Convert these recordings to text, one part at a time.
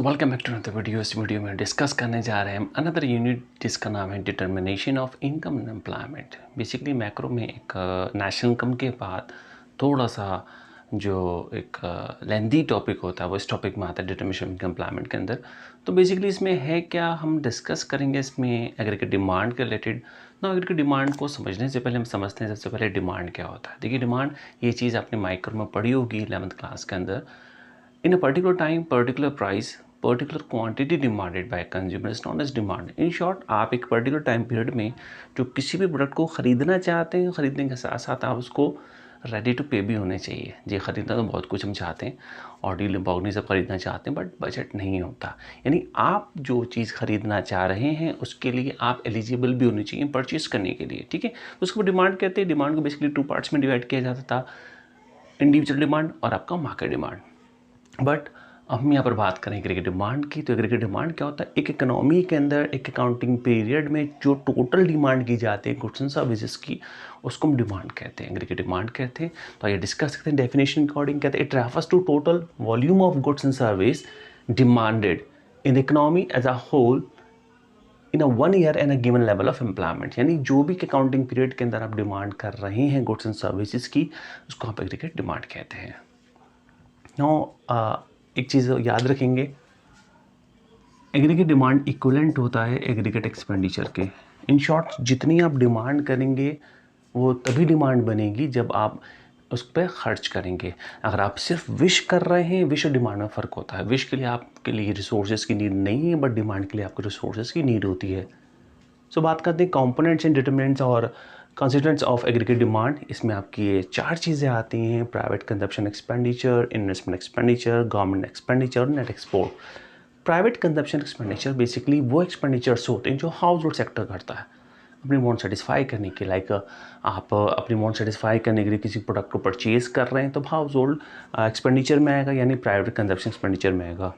Welcome back to another video. इस video में discuss करने जा रहे हैं हम अनदर यूनिट जिसका नाम है determination of income and employment. Basically macro में एक नेशनल इनकम के बाद थोड़ा सा जो एक लेंदी टॉपिक होता है वो इस टॉपिक में आता है डिटर्मिनेशन ऑफ इनकम एम्प्लॉयमेंट के अंदर। तो बेसिकली इसमें है क्या, हम डिस्कस करेंगे इसमें एग्रीगेट डिमांड के रिलेटेड। ना एग्रीगेट डिमांड को समझने से पहले हम समझते हैं सबसे पहले डिमांड क्या होता है। देखिए डिमांड ये चीज़ आपने माइक्रो में पढ़ी होगी 11th क्लास के अंदर। In a particular time, particular price, particular quantity demanded by consumer is known as demand. In short, आप एक पर्टिकुलर टाइम पीरियड में जो किसी भी प्रोडक्ट को ख़रीदना चाहते हैं, ख़रीदने के साथ साथ आप उसको रेडी टू पे भी होने चाहिए। जी ख़रीदना तो बहुत कुछ हम चाहते हैं और डील बॉगनी सब ख़रीदना चाहते हैं, बट बजट नहीं होता। यानी आप जो चीज़ ख़रीदना चाह रहे हैं उसके लिए आप एलिजिबल भी होनी चाहिए परचेज़ करने के लिए, ठीक है। उसको डिमांड कहते हैं। डिमांड को बेसिकली 2 पार्ट्स में डिवाइड किया जाता था, इंडिविजुअल डिमांड और आपका मार्केट डिमांड। बट अब हम यहाँ पर बात करें एग्रीगेट डिमांड की। तो एग्रीगेट डिमांड क्या होता है? एक इकोनॉमी के अंदर एक अकाउंटिंग पीरियड में जो टोटल डिमांड की जाती है गुड्स एंड सर्विसेज की, उसको हम डिमांड कहते हैं, एग्रीगेट डिमांड कहते हैं। तो आइए डिस्कस करते हैं। डेफिनेशन अकॉर्डिंग कहते हैं it refers to total volume of goods and service demanded in economy as a whole in a 1 year and a given level of employment. यानी जो भी अकाउंटिंग पीरियड के अंदर आप डिमांड कर रहे हैं गुड्स एंड सर्विसेज की, उसको आप एग्रीगेट डिमांड कहते हैं। नो एक चीज़ याद रखेंगे, एग्रीगेट डिमांड इक्विवेलेंट होता है एग्रीगेट एक्सपेंडिचर के। इन शॉर्ट जितनी आप डिमांड करेंगे वो तभी डिमांड बनेगी जब आप उस पर खर्च करेंगे। अगर आप सिर्फ विश कर रहे हैं, विश और डिमांड में फ़र्क होता है। विश के लिए आपके लिए रिसोर्सेज की नीड नहीं है, बट डिमांड के लिए आपको रिसोर्सेज की नीड होती है। सो बात करते हैं कंपोनेंट्स एंड डिटरमिनेंट्स और कंस्टिट्यूएंट्स ऑफ एग्रीगेट डिमांड। इसमें आपकी ये 4 चीज़ें आती हैं: private consumption expenditure, investment expenditure, government expenditure, net export. Private consumption expenditure basically वो एक्सपेंडिचर्स होते हैं जो हाउस होल्ड सेक्टर करता है अपनी वांट सेटिस्फाई करने के। लाइक आप अपनी वांट सेटिस्फाई करने के लिए किसी प्रोडक्ट को परचेज़ कर रहे हैं तो हाउस होल्ड एक्सपेंडिचर में आएगा, यानी प्राइवेट कंजप्शन एक्सपेंडिचर में आएगा।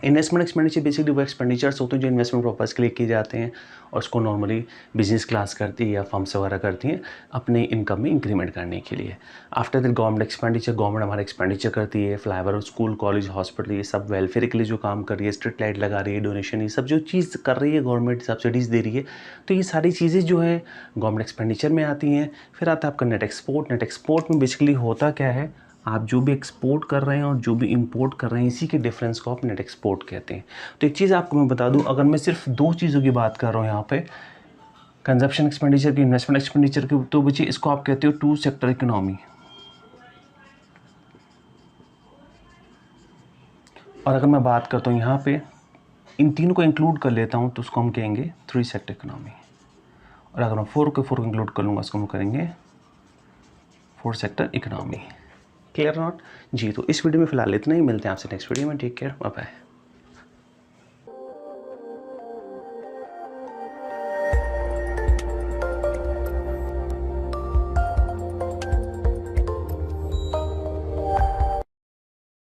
इन्वेस्टमेंट एक्सपेंडिचर बेसिकली वो एक्सपेंडिचर्स होते हैं जो इन्वेस्टमेंट पर्पज़ के लिए किए जाते हैं और उसको नॉर्मली बिजनेस क्लास करती है या फर्म्स वगैरह करती हैं अपने इनकम में इंक्रीमेंट करने के लिए। After that government expenditure, government हमारा एक्सपेंडिचर करती है, फ्लाईओवर, स्कूल, कॉलेज, हॉस्पिटल, ये सब वेलफेयर के लिए जो काम कर रही है, स्ट्रीट लाइट लगा रही है, डोनेशन, ये सब जो चीज़ कर रही है गवर्नमेंट, सब्सिडीज़ दे रही है, तो ये सारी चीज़ें जो है गवर्नमेंट एक्सपेंडिचर में आती हैं। फिर आता है आपका नेट एक्सपोर्ट। नेट एक्सपोर्ट में बेसिकली होता क्या है, आप जो भी एक्सपोर्ट कर रहे हैं और जो भी इंपोर्ट कर रहे हैं इसी के डिफरेंस को आप नेट एक्सपोर्ट कहते हैं। तो एक चीज़ आपको मैं बता दूं, अगर मैं सिर्फ 2 चीज़ों की बात कर रहा हूं यहाँ पे, कंजप्शन एक्सपेंडिचर की, इन्वेस्टमेंट एक्सपेंडिचर की, तो बच्चे इसको आप कहते हो 2 सेक्टर इकोनॉमी। और अगर मैं बात करता हूँ यहाँ पे इन तीनों को इंक्लूड कर लेता हूँ तो उसको हम कहेंगे 3 सेक्टर इकोनॉमी। और अगर मैं 4 को इंक्लूड कर लूँगा उसको हम करेंगे 4 सेक्टर इकोनॉमी। क्लियर नॉट जी? तो इस वीडियो में फिलहाल इतना ही, मिलते हैं आपसे नेक्स्ट वीडियो में। Take care, bye bye.